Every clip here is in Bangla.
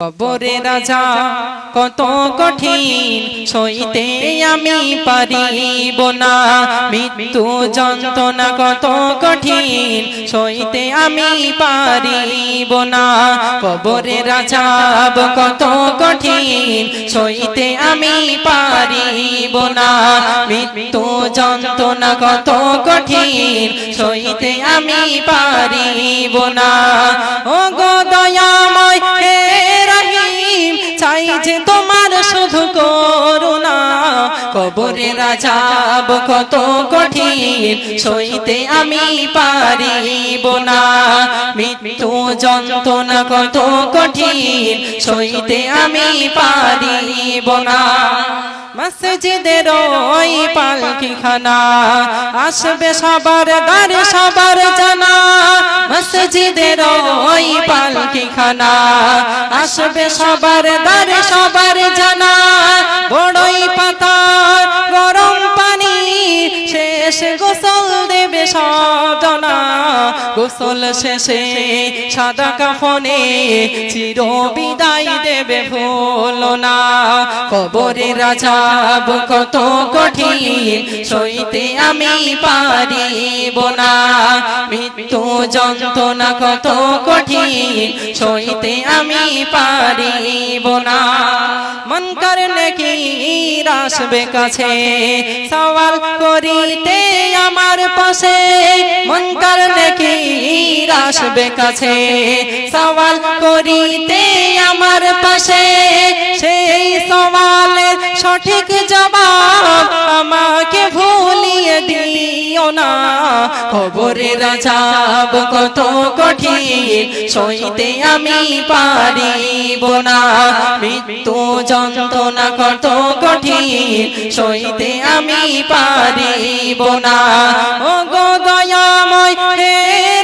কবরে রাজা কত কঠিন সইতে আমি পারিব না, মৃত্যু যন্ত্রণা কত কঠিন সইতে আমি পারিব না। কবরে রাজা কত কঠিন সইতে আমি পারিব না, মৃত্যু যন্ত্রণা কত কঠিন সইতে আমি পারিব না। ও গো দয়াময় হে রহিম, চাই যে তোমার শুধু করুণা। কবরে আযাব কত কঠিন সইতে আমি পারিব না, মৃত্যু যন্ত্রণা কত কঠিন সইতে আমি পারিব না। মসজিদের ওই পালকিখানা আসবে সবার দ্বারে সবার জানা, মসজিদের ওই পালকিখানা আসবে সবার দ্বারে সবার জানা। বড়ই পাতা গরম পানি শেষ গোসল দেবে সজনা, গোসল শেষে সাদা কাফনে চির বিদায় দেবে ভুলো না। কবরে আযাব কত কঠিন সইতে আমি পারিব না, মৃত্যু যন্ত্রণা কত কঠিন সইতে আমি পারিব না। মুনকার নেকির আসবে কাছে সওয়াল করিতে আমার পাশে, মুনকার নেকির আসবে কাছে সওয়াল করিতে আমার পাশে। সেই সওয়ালের সঠিক জবাব আমাকে ভুলিয়ে দিও না। কবরে আযাব কত কঠিন সইতে আমি পারিব না, মৃত্যু যন্ত্রণা কত কঠিন সইতে আমি পারিব না। ও গো দয়াময় হে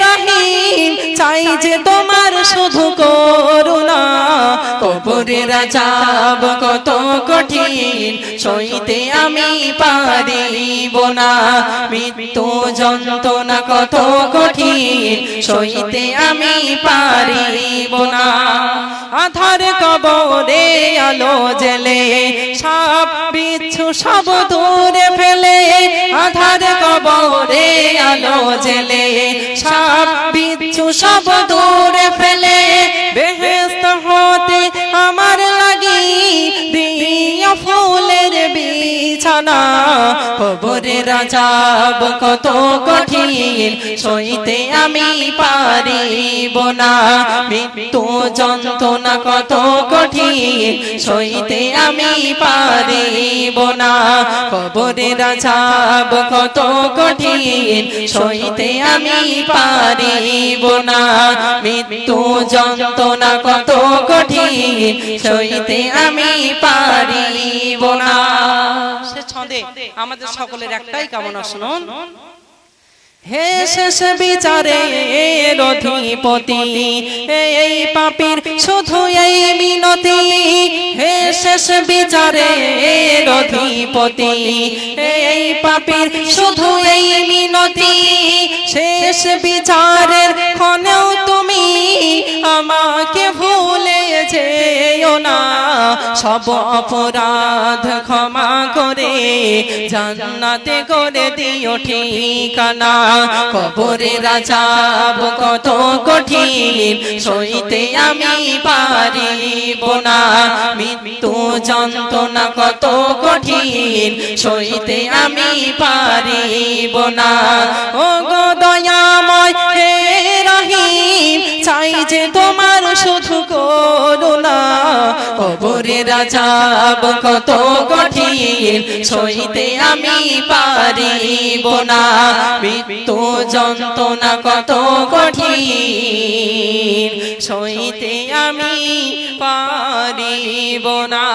রহিম, চাই যে তোমার শুধু করুণা। কবরে আযাব কত কঠিন সইতে আমি পারিব না, মৃত্যু যন্ত্রণা কত কঠিন সইতে আমি পারিব না। আধার কবরে আলো জেলে সাপ বিচ্ছু সব দূরে ফেলে, আধার কবরে আলো জেলে সাপ বিচ্ছু সব দূরে ফেলে। বেহেশত হতে আমার লাগি দিয়া ফুলের বিছানা। কবরে আযাব কত কঠিন সইতে আমি পারিব না, মৃত্যু যন্ত্রণা কত কঠিন সইতে আমি পারিব না। কবরে আযাব কত কঠিন সইতে আমি পারিব না, মৃত্যু যন্ত্রণা কত কঠিন সইতে আমি পারিব না। সে ছন্দে আমাদের সকলের একটাই কামনা শুনুন। হে শেষ বিচারের অধিপতি, এই পাপীর শুধু এই মিনতি। হে শেষ বিচারের অধিপতি, এই পাপীর শুধু এই মিনতি। শেষ বিচারের ক্ষণেও তুমি আমাকে ভুলে যেও না, সব অপরাধ ক্ষমা করে জান্নাতে করে দিও ঠিকানা। কবরে আযাব কত কঠিন সইতে আমি পারিব না, মৃত্যু যন্ত্রণা কত কঠিন সইতে আমি পারিব না। ও গো দয়াময় হে রহিম, চাই যে তোমার শুধু করুণা। কবরে আযাব কত কঠিন সইতে আমি পারিব না, মৃত্যু যন্ত্রণা কত কঠিন সইতে আমি পারিব না।